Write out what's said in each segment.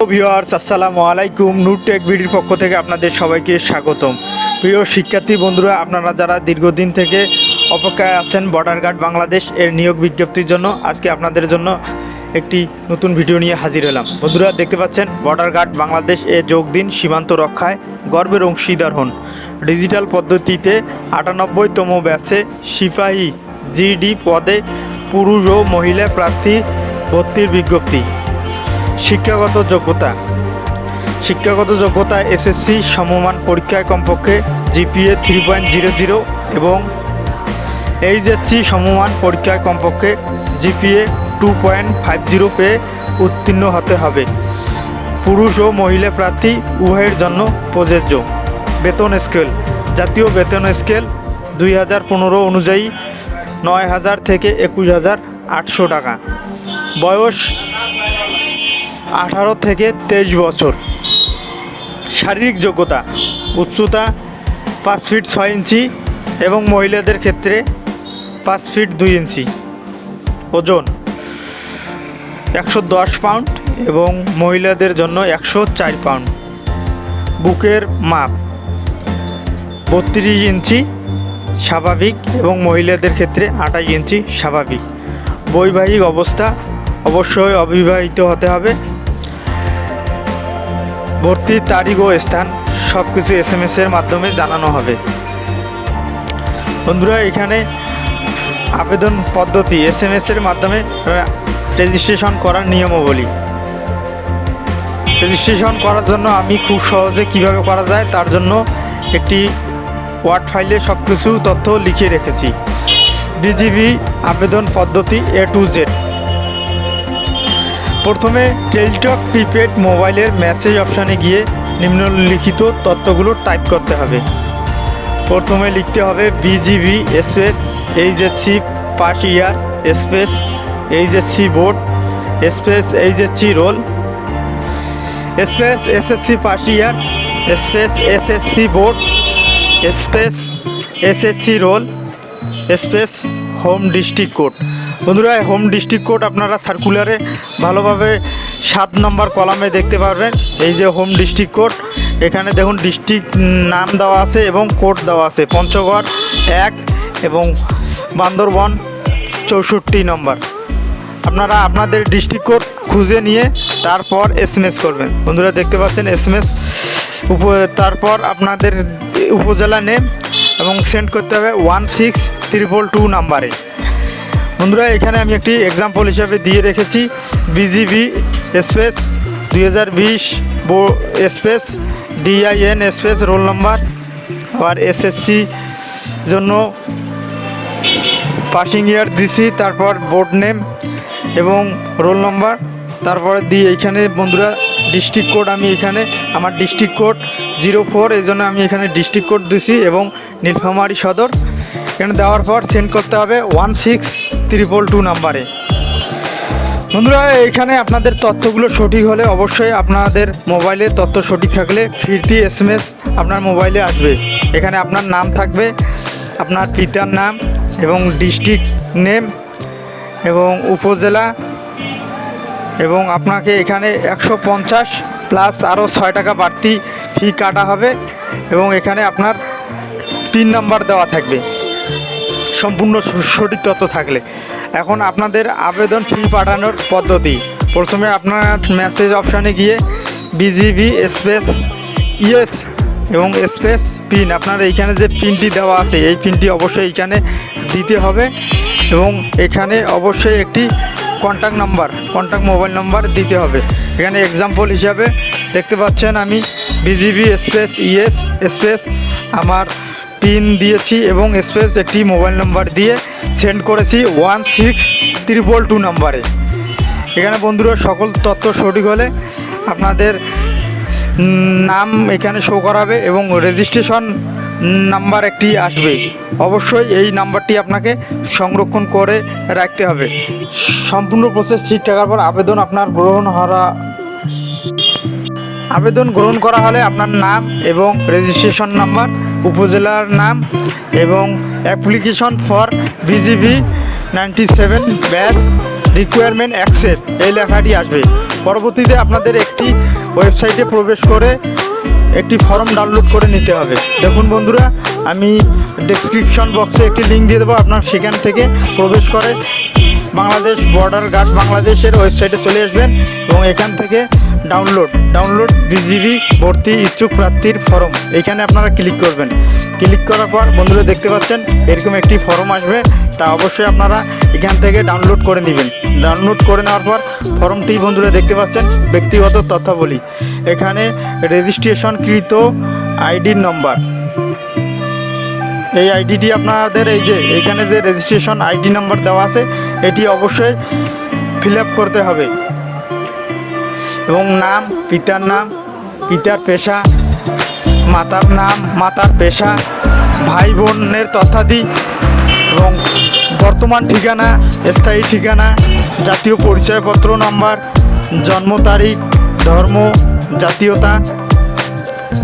Viewers আসসালামু আলাইকুম। নুরটেক ভিডিওর পক্ষ থেকে আপনাদের সবাইকে স্বাগতম। প্রিয় শিক্ষার্থী বন্ধুরা, আপনারা যারা দীর্ঘদিন থেকে অপেক্ষায় আছেন বর্ডার গার্ড বাংলাদেশ এর নিয়োগ বিজ্ঞপ্তির জন্য, আজকে আপনাদের জন্য একটি নতুন ভিডিও নিয়ে হাজির হলাম। বন্ধুরা দেখতে পাচ্ছেন, বর্ডার গার্ড বাংলাদেশ এ যোগ দিন, সীমান্ত রক্ষায় গর্বের অংশীদার হন। ডিজিটাল পদ্ধতিতে ৯৮তম ব্যাচে সিপাহী জিডি পদে পুরুষ ও মহিলা প্রার্থী ভর্তির বিজ্ঞপ্তি। শিক্ষাগত যোগ্যতা এসএসসি সমমান পরীক্ষায় কমপক্ষে জিপিএ 3.00 এবং এইচএসসি সমমান পরীক্ষায় কমপক্ষে জিপিএ 2.50 পেয়ে উত্তীর্ণ হতে হবে। পুরুষ ও মহিলা প্রার্থী উভয়ের জন্য প্রযোজ্য। বেতন স্কেল, জাতীয় বেতন স্কেল 2015 অনুযায়ী ৯,০০০ থেকে ২১,৮০০ টাকা। বয়স 18 থেকে 23 বছর। শারীরিক যোগ্যতা, উচ্চতা 5 ফিট 6 ইঞ্চি এবং মহিলাদের ক্ষেত্রে 5 ফিট 2 ইঞ্চি। ওজন 110 পাউন্ড এবং মহিলাদের জন্য 104 পাউন্ড। বুকের মাপ 32 ইঞ্চি স্বাভাবিক এবং মহিলাদের ক্ষেত্রে 28 ইঞ্চি স্বাভাবিক। বৈবাহিক অবস্থা, অবশ্যই অবিবাহিত হতে হবে। ভর্তির তারিখ ও স্থান সব কিছু SMS-এর মাধ্যমে জানানো হবে। বন্ধুরা, এখানে আবেদন পদ্ধতি SMS-এর মাধ্যমে রেজিস্ট্রেশন করার নিয়মাবলী। রেজিস্ট্রেশন করার জন্য আমি খুব সহজে কিভাবে করা যায় তার জন্য একটি ওয়ার্ড ফাইলে সব কিছু তথ্য লিখে রেখেছি। বিজিবি আবেদন পদ্ধতি A to Z। প্রথমে টেলিটক প্রিপেড মোবাইলের মেসেজ অপশানে গিয়ে নিম্নলিখিত তথ্যগুলো টাইপ করতে হবে। প্রথমে লিখতে হবে বিজিবি স্পেস এইচএসসি পাস ইয়ার space HSC board space HSC role space SSC pass ইয়ার space SSC board space SSC role space home district code. বন্ধুরা, হোম ডিস্ট্রিক্ট কোড আপনারা সার্কুলারে ভালোভাবে 7 নম্বর কলামে দেখতে পারবেন। এই যে হোম ডিস্ট্রিক্ট কোড, এখানে দেখুন ডিস্ট্রিক্ট নাম দেওয়া আছে এবং কোড দেওয়া আছে। পঞ্চগড় 1 এবং বান্দরবন 64 নম্বর। আপনারা আপনাদের ডিস্ট্রিক্ট কোড খুঁজে নিয়ে তারপর SMS করবেন। বন্ধুরা দেখতে পাচ্ছেন SMS। তারপর আপনাদের উপজেলা নেম এবং সেন্ড করতে হবে 16222 নাম্বারে। বন্ধুরা, এখানে আমি একটি এক্সাম্পল হিসাবে দিয়ে রেখেছি BGB space 2020 space DIN space roll number. আবার এসএসসি জন্য পাসিং ইয়ার দিছি, তারপর বোর্ড নেম এবং রোল নাম্বার, তারপরে দিয়ে এইখানে বন্ধুরা ডিস্ট্রিক্ট কোড, আমি এখানে আমার ডিস্ট্রিক্ট কোড 04, এই জন্য আমি এখানে ডিস্ট্রিক্ট কোড দিছি এবং নীলফামারী সদর। এখানে দেওয়ার পর সেন্ড করতে হবে 16222 নাম্বারে। বন্ধুরা, এখানে আপনাদের তথ্যগুলো সঠিক হলে অবশ্যই আপনাদের মোবাইলে তথ্য সঠিক থাকলে ফিরতি SMS আপনার মোবাইলে আসবে। এখানে আপনার নাম থাকবে, আপনার পিতার নাম এবং ডিস্ট্রিক্ট নেম এবং উপজেলা, এবং আপনাকে এখানে 150 প্লাস আরও 6 টাকা বাড়তি ফি কাটা হবে এবং এখানে আপনার পিন নাম্বার দেওয়া থাকবে সম্পূর্ণ সঠিক তথ্য থাকলে। এখন আপনাদের আবেদন ফি পাঠানোর পদ্ধতি। প্রথমে আপনার মেসেজ অপশানে গিয়ে বিজিবি স্পেস ইএস এবং স্পেস পিন, আপনার এইখানে যে পিনটি দেওয়া আছে এই পিনটি অবশ্যই এইখানে দিতে হবে এবং এখানে অবশ্যই একটি কন্ট্যাক্ট মোবাইল নাম্বার দিতে হবে। এখানে এক্সাম্পল হিসাবে দেখতে পাচ্ছেন আমি বিজিবি স্পেস ইএস স্পেস আমার পিন দিয়েছি এবং স্পেস একটি মোবাইল নাম্বার দিয়ে সেন্ড করেছি 16222 নাম্বারে। এখানে বন্ধুরা সকল তথ্য সঠিক হলে আপনাদের নাম এখানে শো করাবে এবং রেজিস্ট্রেশন নাম্বার একটি আসবে। অবশ্যই এই নাম্বারটি আপনাকে সংরক্ষণ করে রাখতে হবে। সম্পূর্ণ প্রসেস ঠিক থাকার পর আবেদন গ্রহণ করা হলে আপনার নাম এবং রেজিস্ট্রেশন নাম্বার, উপজেলার নাম এবং application for BGB 97 batch requirement accept এই লেখাটি আসবে। পরবর্তীতে আপনাদের একটি ওয়েবসাইটে প্রবেশ করে একটি ফর্ম ডাউনলোড করে নিতে হবে। দেখুন বন্ধুরা, আমি ডেসক্রিপশন বক্সে একটি লিঙ্ক দিয়ে দেবো, আপনার সেখান থেকে প্রবেশ করে বাংলাদেশ বর্ডার গার্ড বাংলাদেশের ওয়েবসাইটে চলে আসবেন এবং এখান থেকে ডাউনলোড বিজিবি ভর্তি ইচ্ছুক প্রার্থীর ফর্ম এখানে আপনারা ক্লিক করবেন। ক্লিক করার পর বন্ধুরা দেখতে পাচ্ছেন এরকম একটি ফর্ম আসবে, তা অবশ্যই আপনারা এখান থেকে ডাউনলোড করে নেবেন। ডাউনলোড করে নেওয়ার পর ফর্মটি বন্ধুরা দেখতে পাচ্ছেন ব্যক্তিগত তথ্যাবলী, এখানে রেজিস্ট্রেশনকৃত আইডির নম্বর, এই আইডিটি আপনাদের এই যে এখানে যে রেজিস্ট্রেশন আইডি নাম্বার দেওয়া আছে এটি অবশ্যই ফিল আপ করতে হবে এবং নাম, পিতার নাম, পিতার পেশা, মাতার নাম, মাতার পেশা, ভাই বোনের তথ্যাদি এবং বর্তমান ঠিকানা, স্থায়ী ঠিকানা, জাতীয় পরিচয়পত্র নম্বর, জন্ম তারিখ, ধর্ম, জাতীয়তা,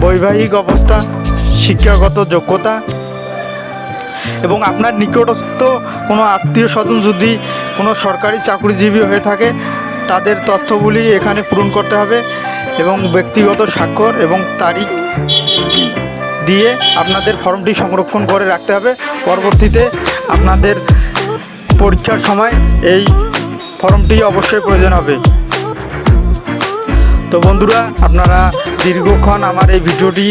বৈবাহিক অবস্থা, শিক্ষাগত যোগ্যতা এবং আপনার নিকটস্থ কোনো আত্মীয় স্বজন যদি কোনো সরকারি চাকরিজীবী হয়ে থাকে তাদের তথ্যগুলি এখানে পূরণ করতে হবে এবং ব্যক্তিগত স্বাক্ষর এবং তারিখ দিয়ে আপনাদের ফর্মটি সংরক্ষণ করে রাখতে হবে। পরবর্তীতে আপনাদের পরীক্ষার সময় এই ফর্মটি অবশ্যই প্রয়োজন হবে। তো বন্ধুরা, আপনারা দীর্ঘক্ষণ আমার এই ভিডিওটি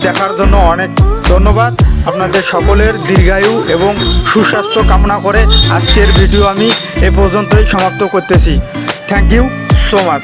দেখার জন্য অনেক ধন্যবাদ। আপনাদের সকলের দীর্ঘায়ু এবং সুস্বাস্থ্য কামনা করে আজকের ভিডিও আমি এ পর্যন্তই সমাপ্ত করতেছি। Thank you so much.